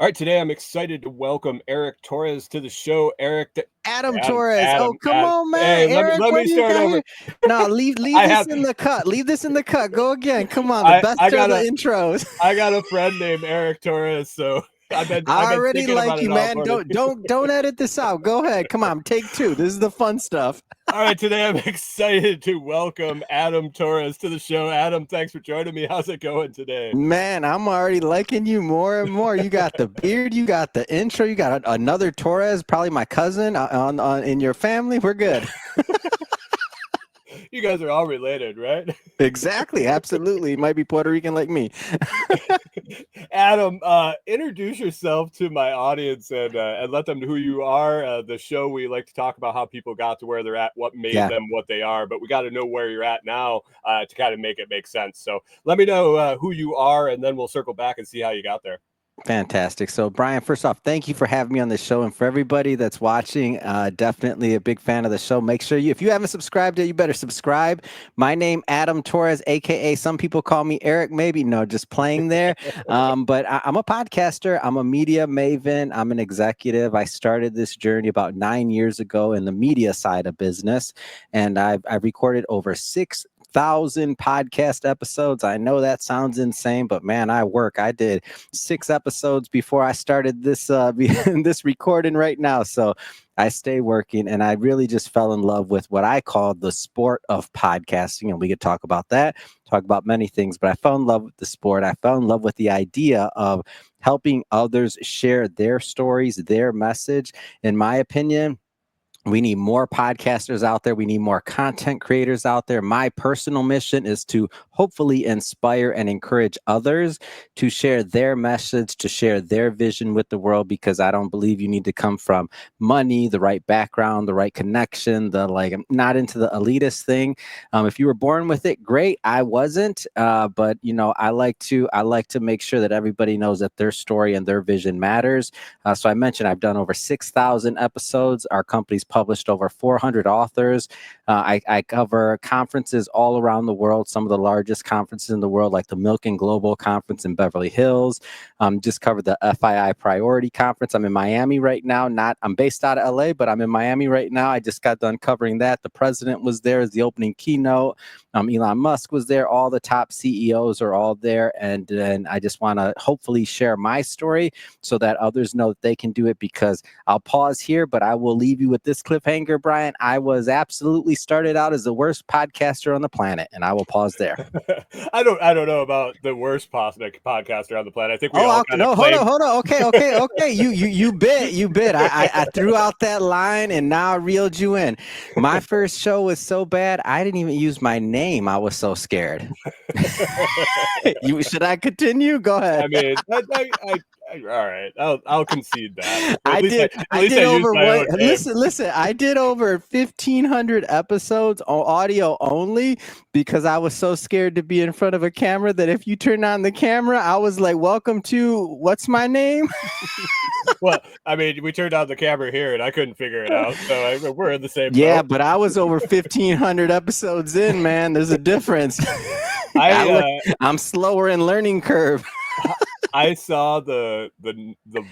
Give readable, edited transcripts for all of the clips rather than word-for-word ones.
All right, today I'm excited to welcome Eric Torres to the show. Adam Adam, Torres. Adam, Oh, come Adam. on, man. Hey, let me Eric, let what me do you start got over. here? No, leave I this have in the cut. Leave this in the cut. Go again. Come on, the I best I of got the a intros. I got a friend named Eric Torres, so I've I been already thinking about like it you, all man. morning. Don't edit this out. Go ahead. Come on, take two. This is the fun stuff. All right, today I'm excited to welcome Adam Torres to the show. Adam, thanks for joining me. How's it going today? Man, I'm already liking you more and more. You got the beard, you got the intro, you got another Torres, probably my cousin on in your family. We're good. You guys are all related, right? Exactly. Absolutely. You might be Puerto Rican like me. Adam, introduce yourself to my audience and let them know who you are. The show, we like to talk about how people got to where they're at, what made Yeah. them what they are, but we got to know where you're at now to kind of make it make sense. So let me know who you are, and then we'll circle back and see how you got there. Fantastic. So, Brian, first off, thank you for having me on the show. And for everybody that's watching, definitely a big fan of the show. Make sure if you haven't subscribed yet, you better subscribe. My name, Adam Torres, AKA some people call me Eric, maybe. No, just playing there. But I'm a podcaster. I'm a media maven. I'm an executive. I started this journey about 9 years ago in the media side of business. And I've recorded over 6,000 podcast episodes. I know that sounds insane, but man, I did 6 episodes before I started this this recording right now. So I stay working, and I really just fell in love with what I call the sport of podcasting. And we could talk about that, talk about many things, but I fell in love with the sport. I fell in love with the idea of helping others share their stories, their message. In my opinion, we need more podcasters out there. We need more content creators out there. My personal mission is to hopefully inspire and encourage others to share their message, to share their vision with the world, because I don't believe you need to come from money, the right background, the right connection, I'm not into the elitist thing. If you were born with it, great. I wasn't, but I like to make sure that everybody knows that their story and their vision matters. So I mentioned I've done over 6,000 episodes. Our company's published over 400 authors. I cover conferences all around the world, some of the largest conferences in the world, like the Milken Global Conference in Beverly Hills. Just covered the FII Priority Conference. I'm in Miami right now. I'm based out of LA, but I'm in Miami right now. I just got done covering that. The president was there as the opening keynote. Elon Musk was there. All the top CEOs are all there. And I just want to hopefully share my story so that others know that they can do it, because I'll pause here, but I will leave you with this cliffhanger, Brian. I was absolutely started out as the worst podcaster on the planet, and I will pause there. I don't know about the worst possible podcaster on the planet. I think we all kind of No, claim. hold on. Okay. You bit. I threw out that line, and now I reeled you in. My first show was so bad, I didn't even use my name. I was so scared. Should I continue? Go ahead. I mean, all right, I'll concede that. At I least did. at least I used my own name. Listen. I did over 1,500 episodes on audio only, because I was so scared to be in front of a camera that if you turn on the camera, I was like, "Welcome to what's my name?" Well, I mean, we turned on the camera here, and I couldn't figure it out. So we're in the same Yeah, boat. but I was over 1,500 episodes in, man. There's a difference. I'm slower in learning curve. I saw the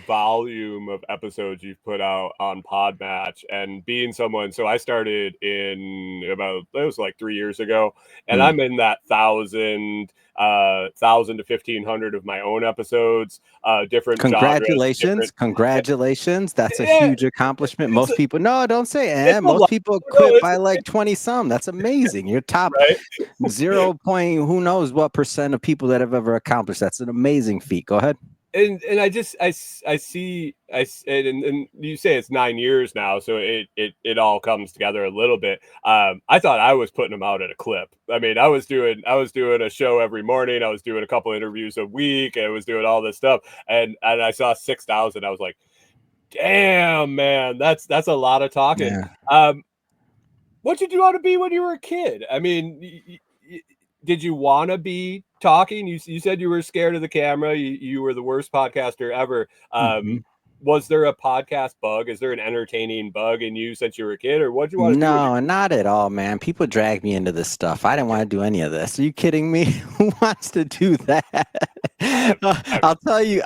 volume of episodes you've put out on Podmatch, and being someone, so I started it was like 3 years ago, and I'm in that 1,000 to 1,500 of my own episodes, different genres. Congratulations. That's a huge accomplishment. Most people, no, don't say most people No, quit by like 20 some. That's amazing. You're top right? 0 point, who knows what percent of people that have ever accomplished. That's an amazing feat. Go ahead. And I see, and you say it's 9 years now, so it all comes together a little bit. I thought I was putting them out at a clip. I mean, I was doing a show every morning. I was doing a couple interviews a week. I was doing all this stuff, and I saw 6,000. I was like, damn, man, that's a lot of talking. Yeah. What did you want to be when you were a kid? I mean, did you want to be talking? You said you were scared of the camera. You were the worst podcaster ever. Was there a podcast bug? Is there an entertaining bug in you since you were a kid, or what did you want to do? No, not at all, man. People drag me into this stuff. I didn't want to do any of this. Are you kidding me? Who wants to do that? I'll tell you,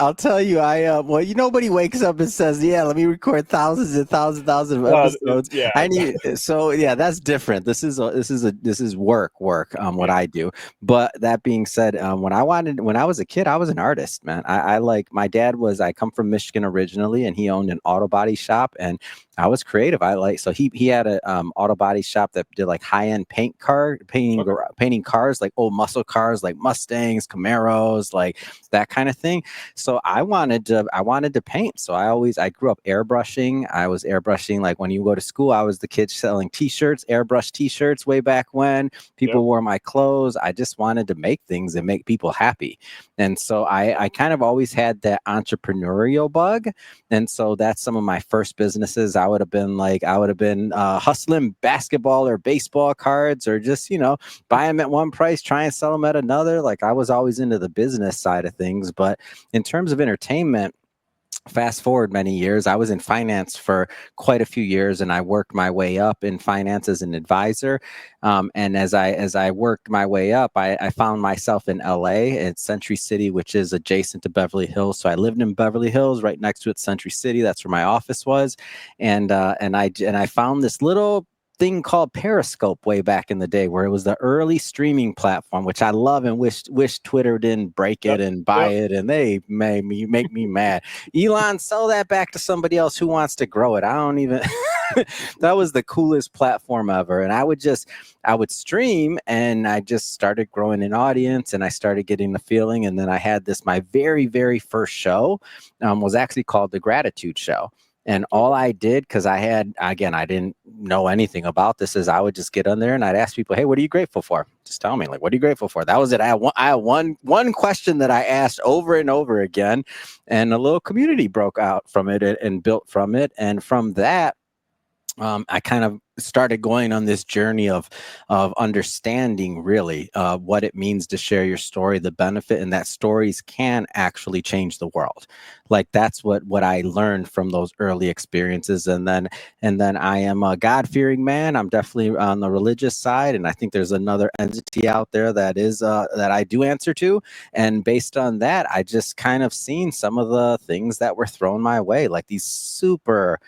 well, nobody wakes up and says, yeah, let me record thousands and thousands of episodes. Yeah, I need, so yeah, that's different. This is work, what I do. But that being said, when I was a kid, I was an artist, man. I like, my dad I come from Michigan originally, and he owned an auto body shop, and I was creative. So he had a auto body shop that did like high end painting cars, like old muscle cars, like Mustangs, Camaros, like that kind of thing. So I wanted to paint. So I grew up airbrushing. I was airbrushing, like when you go to school, I was the kid selling t-shirts, airbrush t-shirts way back when people wore my clothes. I just wanted to make things and make people happy. And so I kind of always had that entrepreneurial bug. And so that's some of my first businesses. I would have been hustling basketball or baseball cards, or just, buy them at one price, try and sell them at another. Like, I was always into the business side of things. But in terms of entertainment, fast forward many years, I was in finance for quite a few years, and I worked my way up in finance as an advisor. And as I worked my way up, I found myself in LA at Century City, which is adjacent to Beverly Hills. So I lived in Beverly Hills, right next to it, Century City. That's where my office was, and I found this little thing called Periscope way back in the day, where it was the early streaming platform, which I love, and wish Twitter didn't break it and buy it, and they make me mad. Elon, sell that back to somebody else who wants to grow it. I don't even that was the coolest platform ever. And I would stream, and I just started growing an audience, and I started getting the feeling. And then I had my very, very first show was actually called The Gratitude Show. And all I did, because I didn't know anything about this, is I would just get on there and I'd ask people, hey, what are you grateful for? Just tell me, like, what are you grateful for? That was it. I had one question that I asked over and over again, and a little community broke out from it and built from it. And from that, I kind of started going on this journey of understanding really what it means to share your story, the benefit, and that stories can actually change the world. Like, that's what I learned from those early experiences. And then I am a God-fearing man. I'm definitely on the religious side, and I think there's another entity out there that is that I do answer to. And based on that, I just kind of seen some of the things that were thrown my way, like these super,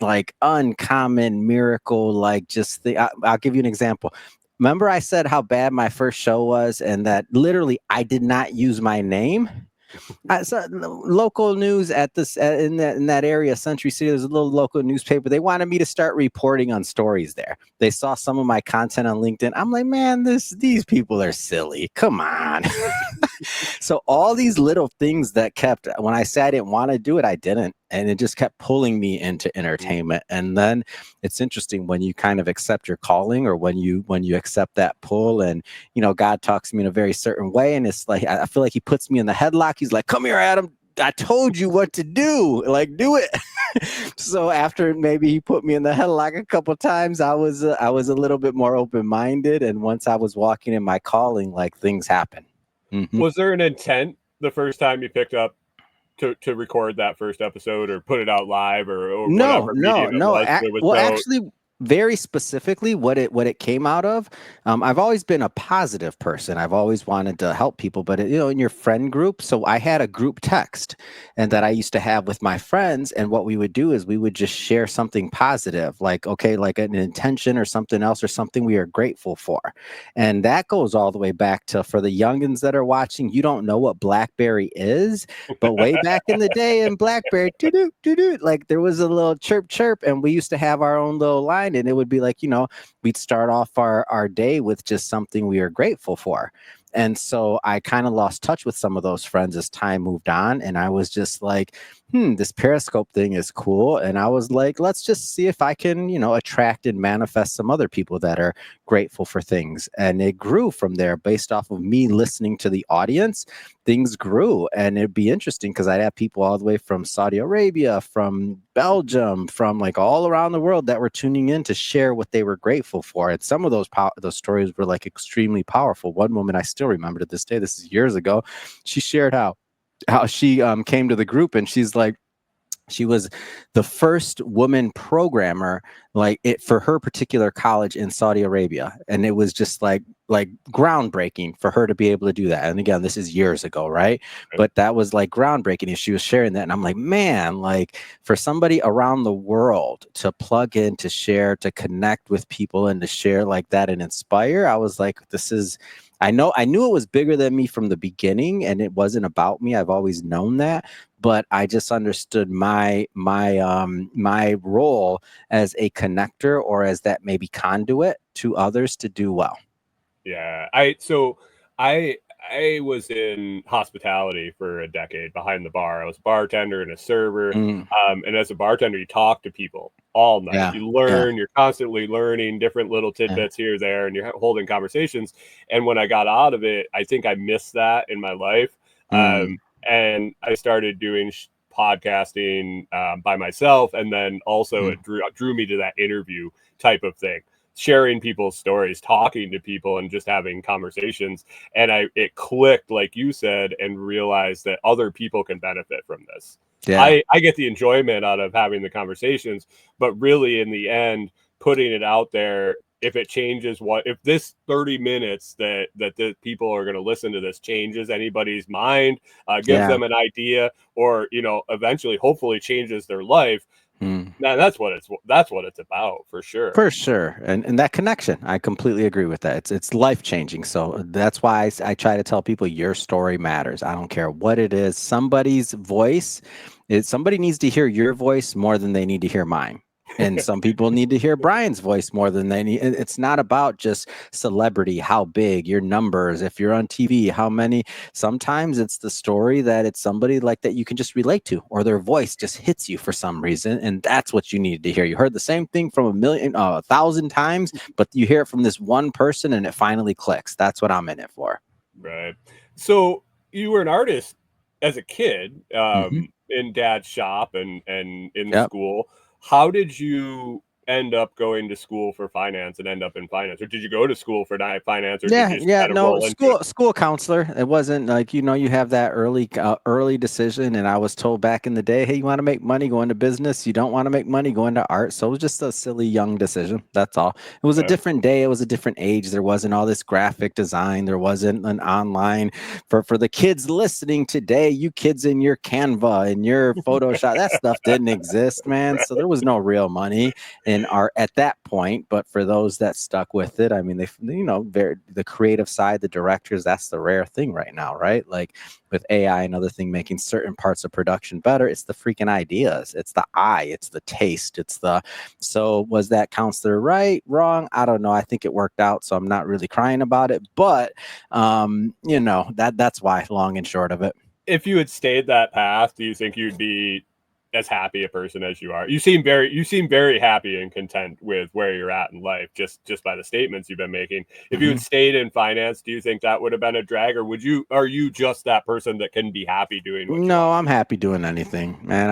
like, uncommon miracle, like, just I'll give you an example. Remember I said how bad my first show was, and that literally I did not use my name? I saw local news at this in that area, Century City. There's a little local newspaper. They wanted me to start reporting on stories there. They saw some of my content on LinkedIn. I'm like, man, these people are silly. Come on. So all these little things that kept, when I said I didn't want to do it, I didn't. And it just kept pulling me into entertainment. And then it's interesting when you kind of accept your calling, or when you accept that pull, and, God talks to me in a very certain way. And it's like, I feel like he puts me in the headlock. He's like, come here, Adam. I told you what to do. Like, do it. So after maybe he put me in the headlock a couple of times, I was a little bit more open-minded. And once I was walking in my calling, like, things happen. Mm-hmm. Was there an intent the first time you picked up to record that first episode, or put it out live, or whatever medium it was? Actually, very specifically, what it came out of, I've always been a positive person. I've always wanted to help people, but in your friend group, so I had a group text, and that I used to have with my friends, and what we would do is we would just share something positive, like an intention or something else, or something we are grateful for. And that goes all the way back to, for the youngins that are watching, you don't know what BlackBerry is, but way back in the day in BlackBerry, like, there was a little chirp chirp, and we used to have our own little line. And it would be like, we'd start off our day with just something we are grateful for. And so I kind of lost touch with some of those friends as time moved on. And I was just like, this Periscope thing is cool. And I was like, let's just see if I can, attract and manifest some other people that are grateful for things. And it grew from there based off of me listening to the audience. Things grew, and it'd be interesting because I'd have people all the way from Saudi Arabia, from Belgium, from like all around the world that were tuning in to share what they were grateful for. And some of those stories were like extremely powerful. One woman I still remember to this day, this is years ago, she shared how she came to the group, and she's like, She was the first woman programmer, like it for her particular college in Saudi Arabia, and it was just like groundbreaking for her to be able to do that. And again, this is years ago, right? But that was like groundbreaking, and she was sharing that, and I'm like, man, like for somebody around the world to plug in, to share, to connect with people, and to share like that and inspire, I was like, this is. I knew it was bigger than me from the beginning, and it wasn't about me. I've always known that, but I just understood my role as a connector, or as that maybe conduit to others to do well. Yeah. I was in hospitality for a decade behind the bar. I was a bartender and a server. Mm, And as a bartender, you talk to people all night. yeah, You yeah, learn, you're constantly learning different little yeah. tidbits here, there, and you're holding conversations. And when I got out of it, I think I missed that in my life. Mm, And I started doing podcasting by myself. And then also mm, it drew me to that interview type of thing, sharing people's stories, talking to people, and just having conversations. And it clicked, like you said, and realized that other people can benefit from this. yeah, I get the enjoyment out of having the conversations, but really in the end, putting it out there, if it changes, what if this 30 minutes that the people are going to listen to this changes anybody's mind, gives yeah. them an idea, or eventually hopefully changes their life. Mm. Man, that's what it's about for sure. For sure, and that connection, I completely agree with that. It's life changing. So that's why I try to tell people your story matters. I don't care what it is. Somebody's voice, somebody needs to hear your voice more than they need to hear mine. And some people need to hear Brian's voice more than they need. It's not about just celebrity, how big your numbers, if you're on TV, how many. Sometimes it's the story that it's somebody like that you can just relate to, or their voice just hits you for some reason, and that's what you needed to hear. You heard the same thing from a thousand times, but you hear it from this one person, and it finally clicks. That's what I'm in it for. Right. So you were an artist as a kid, Hmm. in dad's shop and in Yep. school. How did you end up going to school for finance and end up in finance? Or did you go to school for finance, or did Yeah, you just yeah, kind of no, roll into it? school counselor. It wasn't like, you have that early decision, and I was told back in the day, hey, you want to make money, go into business. You don't want to make money, go into art. So it was just a silly young decision. That's all. It was a Okay. different day. It was a different age. There wasn't all this graphic design. There wasn't an online for the kids listening today. You kids in your Canva and your Photoshop, that stuff didn't exist, man. So Right. there was no real money in art at that point. But for those that stuck with it, I mean, the creative side, the directors, that's the rare thing right now, right? Like with AI, another thing making certain parts of production better, it's the freaking ideas, it's the eye, it's the taste, so was that counselor right, wrong? I don't know. I think it worked out, so I'm not really crying about it. But that's why, long and short of it. If you had stayed that path, do you think you'd be as happy a person as you are? You seem very happy and content with where you're at in life, just by the statements you've been making. If you had Mhm. stayed in finance, do you think that would have been a drag, or are you just that person that can be happy doing what you No, want? I'm happy doing anything, man.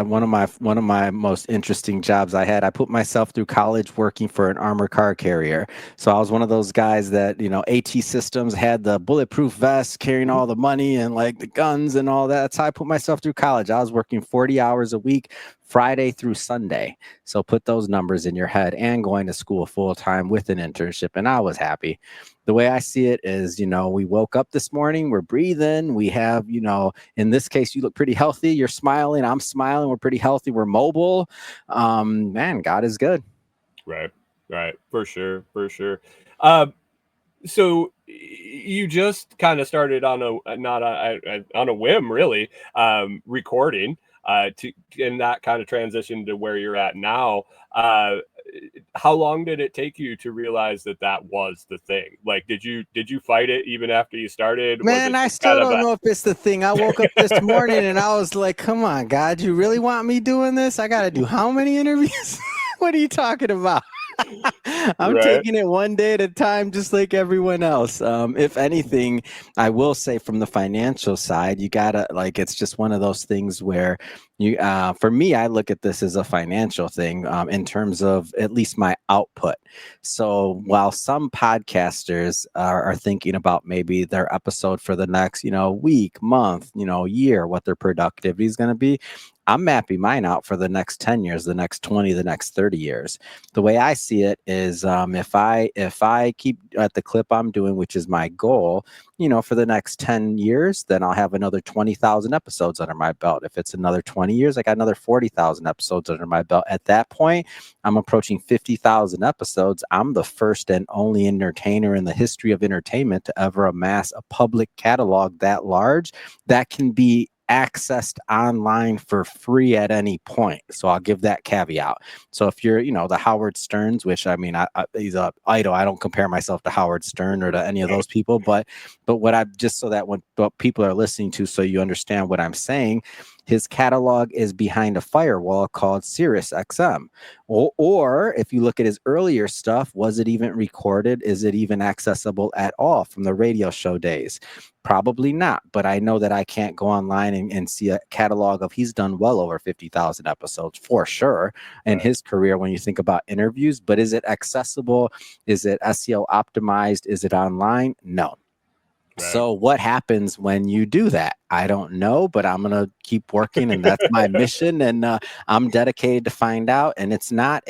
One of my most interesting jobs I had. I put myself through college working for an armored car carrier. So I was one of those guys that AT Systems had the bulletproof vest, carrying Mhm. all the money and like the guns and all that. That's how I put myself through college. I was working 40 hours a week, Friday through Sunday. So put those numbers in your head, and going to school full time with an internship, and I was happy. The way I see it is, we woke up this morning, we're breathing, we have, in this case, you look pretty healthy. You're smiling. I'm smiling. We're pretty healthy. We're mobile. Man, God is good. Right, right, for sure, for sure. Um, so you just kind of started on a not on a whim, really, recording, to and that kind of transition to where you're at now. Uh, how long did it take you to realize that that was the thing? Like, did you fight it even after you started? Was Man, it I just still kind of don't a know if it's the thing. I woke up this morning and I was like, come on, God, you really want me doing this? I got to do how many interviews? What are you talking about? I'm right? taking it one day at a time, just like everyone else. If anything, I will say from the financial side, you gotta like, it's just one of those things where for me, I look at this as a financial thing, in terms of at least my output. So while some podcasters are thinking about maybe their episode for the next, week, month, year, what their productivity is going to be, I'm mapping mine out for the next 10 years, the next 20, the next 30 years. The way I see it is if I keep at the clip I'm doing, which is my goal, for the next 10 years, then I'll have another 20,000 episodes under my belt. If it's another 20 years, I got another 40,000 episodes under my belt. At that point, I'm approaching 50,000 episodes. I'm the first and only entertainer in the history of entertainment to ever amass a public catalog that large that can be accessed online for free at any point. So I'll give that caveat. So if you're, the Howard Sterns, which I mean, he's a idol. I don't compare myself to Howard Stern or to any of those people, but what I just so that when people are listening to, so you understand what I'm saying, his catalog is behind a firewall called Sirius XM. Or if you look at his earlier stuff, was it even recorded? Is it even accessible at all from the radio show days? Probably not, but I know that I can't go online and see a catalog of, he's done well over 50,000 episodes for sure in his career when you think about interviews, but is it accessible? Is it SEO optimized? Is it online? No. Right. So what happens when you do that? I don't know, but I'm going to keep working, and that's my mission. And I'm dedicated to find out. And it's not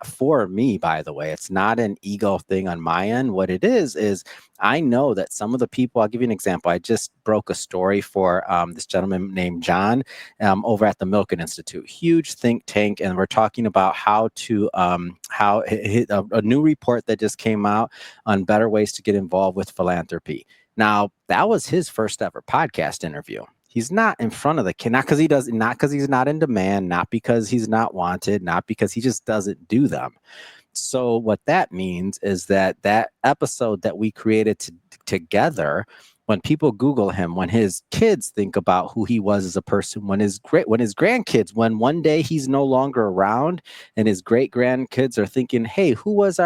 for me, by the way. It's not an ego thing on my end. What it is I know that some of the people, I'll give you an example. I just broke a story for this gentleman named John over at the Milken Institute, huge think tank. And we're talking about how a new report that just came out on better ways to get involved with philanthropy. Now, that was his first ever podcast interview. He's not in front of the kid, not because he's not in demand, not because he's not wanted, not because he just doesn't do them. So what that means is that episode that we created together, when people Google him, when his kids think about who he was as a person, when his grandkids, when one day he's no longer around and his great grandkids are thinking, hey, who was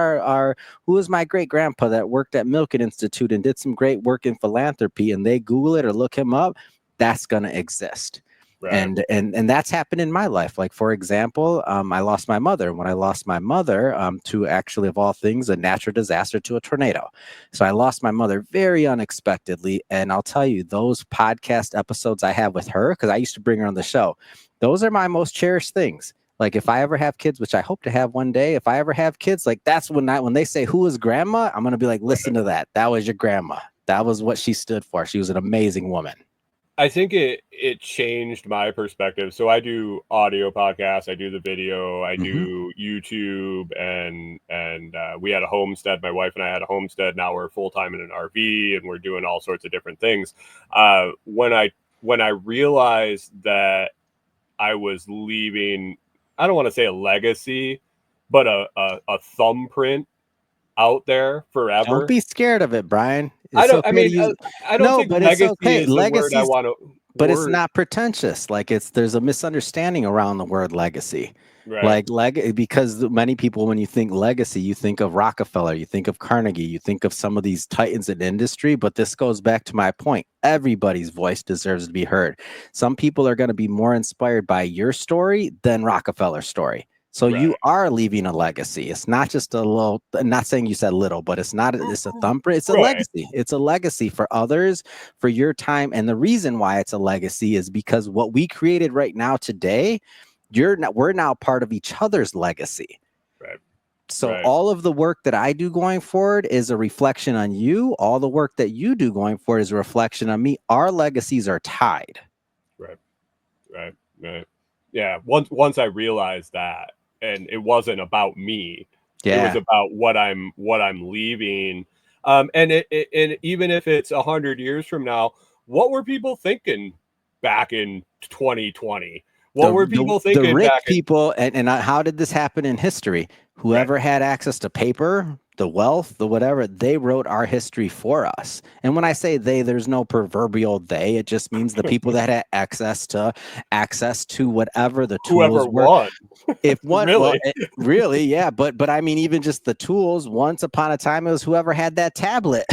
my great grandpa that worked at Milken Institute and did some great work in philanthropy, and they Google it or look him up, that's going to exist. Right. And that's happened in my life. Like, for example, I lost my mother. When I lost my mother to, actually, of all things, a natural disaster, to a tornado. So I lost my mother very unexpectedly. And I'll tell you, those podcast episodes I have with her, because I used to bring her on the show, those are my most cherished things. Like, if I ever have kids, which I hope to have one day, if I ever have kids, like, that's when they say, who is grandma? I'm going to be like, listen to that. That was your grandma. That was what she stood for. She was an amazing woman. I think it changed my perspective. So I do audio podcasts, I do the video, I do YouTube, and we had a homestead. My wife and I had a homestead. Now we're full time in an RV, and we're doing all sorts of different things. When I realized that I was leaving, I don't want to say a legacy, but a thumbprint out there forever. Don't be scared of it, Brian. I don't think legacy is the word I want to. But it's not pretentious. Like, there's a misunderstanding around the word legacy. Right. Like, because many people, when you think legacy, you think of Rockefeller, you think of Carnegie, you think of some of these titans in industry. But this goes back to my point. Everybody's voice deserves to be heard. Some people are going to be more inspired by your story than Rockefeller's story. So you are leaving a legacy. It's not just a little, I'm not saying you said little, but it's a thumbprint. It's a legacy. It's a legacy for others, for your time. And the reason why it's a legacy is because what we created right now today, we're now part of each other's legacy. Right. So all of the work that I do going forward is a reflection on you. All the work that you do going forward is a reflection on me. Our legacies are tied. Right. Yeah. Once I realized that, and it wasn't about me. Yeah. It was about what I'm leaving. And even if it's 100 years from now, what were people thinking back in 2020? What were people thinking? The rich people, and how did this happen in history? Whoever had access to paper, the wealth, the whatever, they wrote our history for us. And when I say they, there's no proverbial they. It just means the people that had access to whatever the tools were. If one, really, yeah. But I mean, even just the tools. Once upon a time, it was whoever had that tablet.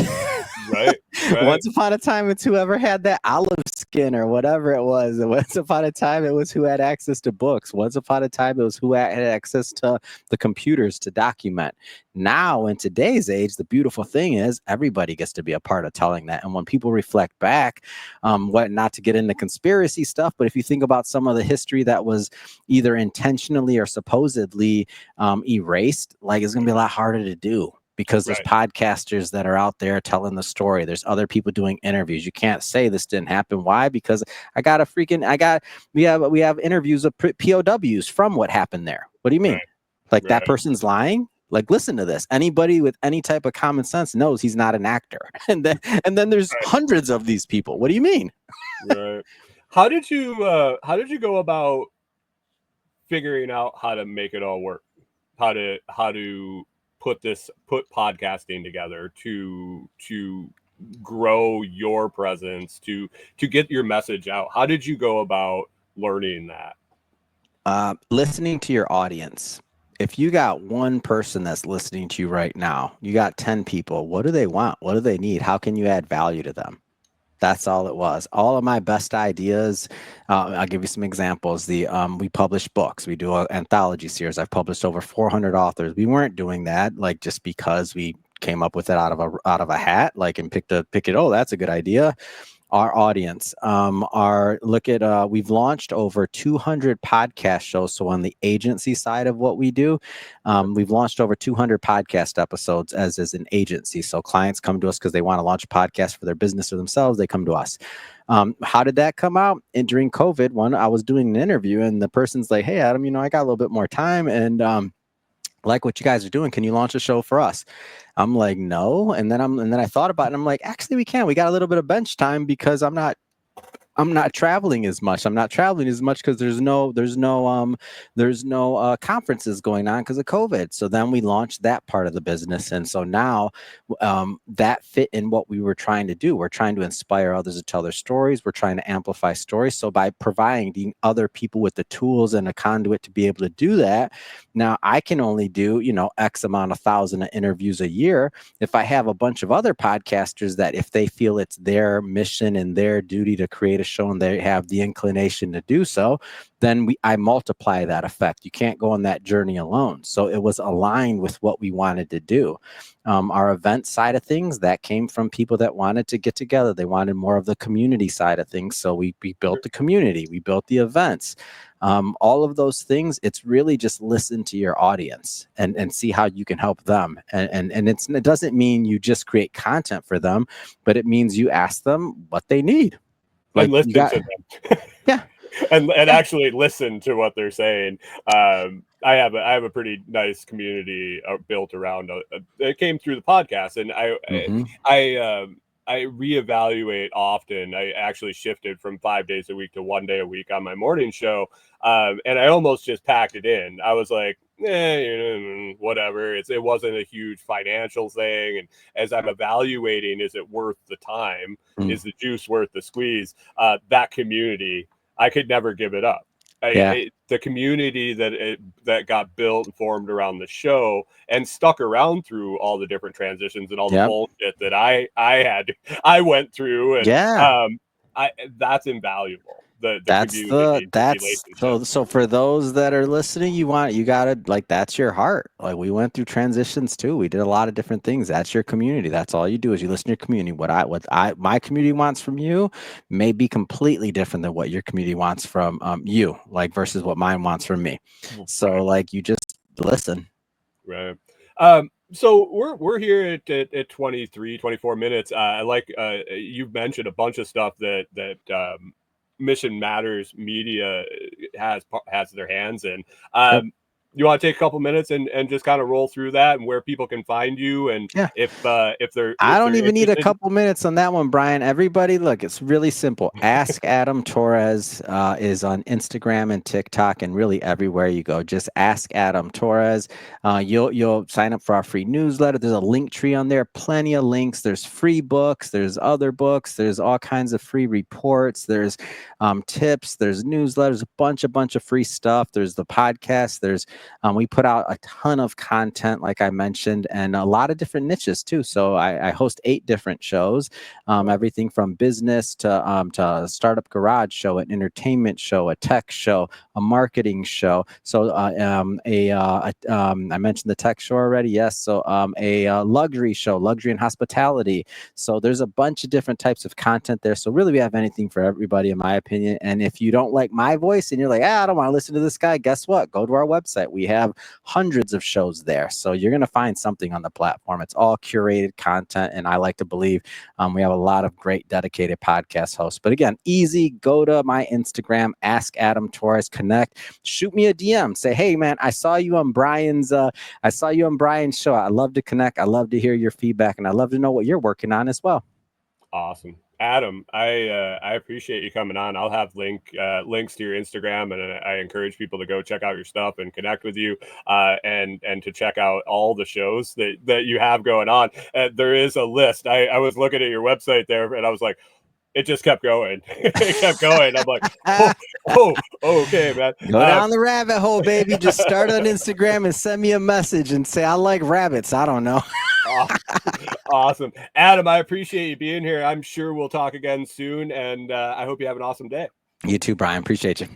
Right. Once upon a time, it's whoever had that olive napkin or whatever it was. Once upon a time, it was who had access to books. Once upon a time, it was who had access to the computers to document. Now, in today's age, the beautiful thing is everybody gets to be a part of telling that. And when people reflect back, what not to get into conspiracy stuff, but if you think about some of the history that was either intentionally or supposedly erased, like it's going to be a lot harder to do. Because there's podcasters that are out there telling the story. There's other people doing interviews. You can't say this didn't happen. Why? Because we have interviews of POWs from what happened there. What do you mean? Like that person's lying? Like, listen to this. Anybody with any type of common sense knows he's not an actor. And then there's hundreds of these people. What do you mean? Right. How did you go about figuring out how to make it all work? How to put podcasting together to grow your presence, to get your message out? How did you go about learning that? Listening to your audience. If you got one person that's listening to you right now, you got 10 people. What do they want? What do they need? How can you add value to them? That's all it was. All of my best ideas. I'll give you some examples. We publish books. We do an anthology series. I've published over 400 authors. We weren't doing that like just because we came up with it out of a hat, like and pick it. Oh, that's a good idea. Our audience we've launched over 200 podcast shows. So on the agency side of what we do, we've launched over 200 podcast episodes as an agency. So clients come to us because they want to launch a podcast for their business or themselves. They come to us. How did that come out? And during COVID, I was doing an interview and the person's like, "Hey, Adam, I got a little bit more time and like what you guys are doing. Can you launch a show for us?" I'm like, "No." And then I thought about it and I'm like, "Actually, we can. We got a little bit of bench time because I'm not traveling as much. I'm not traveling as much because there's no conferences going on because of COVID." So then we launched that part of the business. And so now that fit in what we were trying to do. We're trying to inspire others to tell their stories. We're trying to amplify stories. So by providing other people with the tools and a conduit to be able to do that, now I can only do, X amount of thousand of interviews a year. If I have a bunch of other podcasters that if they feel it's their mission and their duty to create a show and they have the inclination to do so, then I multiply that effect. You can't go on that journey alone. So it was aligned with what we wanted to do. Our event side of things, that came from people that wanted to get together. They wanted more of the community side of things. So we built the community, we built the events. All of those things, it's really just listen to your audience and see how you can help them. And it doesn't mean you just create content for them, but it means you ask them what they need. Like, and listen to them. Yeah. And actually listen to what they're saying. I have a pretty nice community built around it came through the podcast, and I reevaluate often. I actually shifted from 5 days a week to 1 day a week on my morning show, and I almost just packed it in. I was like, whatever. It wasn't a huge financial thing, and as I'm evaluating, is it worth the time? Is the juice worth the squeeze? That community, I could never give it up. The community that got built and formed around the show and stuck around through all the different transitions and all the bullshit that I went through, and that's invaluable. So for those that are listening, you gotta, like, that's your heart. Like, we went through transitions too. We did a lot of different things. That's your community. That's all you do is you listen to your community. My community wants from you may be completely different than what your community wants from you, like, versus what mine wants from me. So like, you just listen. Right. So we're here at 23, 24 minutes. You've mentioned a bunch of stuff that Mission Matters Media has their hands in. You want to take a couple minutes and just kind of roll through that and where people can find you, and if they're I don't even need a couple minutes on that one, Brian. Everybody, look, it's really simple. Ask Adam Torres is on Instagram and TikTok and really everywhere you go. Just ask Adam Torres. You'll sign up for our free newsletter. There's a link tree on there, plenty of links. There's free books, there's other books, there's all kinds of free reports, there's tips, there's newsletters, a bunch of free stuff. There's the podcast, there's We put out a ton of content, like I mentioned, and a lot of different niches too. So I host 8 different shows, everything from business to a startup garage show, an entertainment show, a tech show, a marketing show. So I mentioned the tech show already. Yes. So a luxury show, luxury and hospitality. So there's a bunch of different types of content there. So really, we have anything for everybody, in my opinion. And if you don't like my voice and you're like, I don't want to listen to this guy, guess what? Go to our website. We have hundreds of shows there. So you're going to find something on the platform. It's all curated content. And I like to believe we have a lot of great dedicated podcast hosts. But again, easy. Go to my Instagram, Ask Adam Torres, connect, shoot me a DM. Say, hey man, I saw you on Brian's show. I love to connect. I love to hear your feedback, and I love to know what you're working on as well. Awesome. Adam, I appreciate you coming on. I'll have links to your Instagram, and I encourage people to go check out your stuff and connect with you, and to check out all the shows that you have going on. There is a list. I was looking at your website there, and I was like, it just kept going. It kept going. I'm like, okay, man. Go down the rabbit hole, baby. Just start on Instagram and send me a message and say, I like rabbits. I don't know. Awesome. Adam, I appreciate you being here. I'm sure we'll talk again soon, and I hope you have an awesome day. You too, Brian. Appreciate you.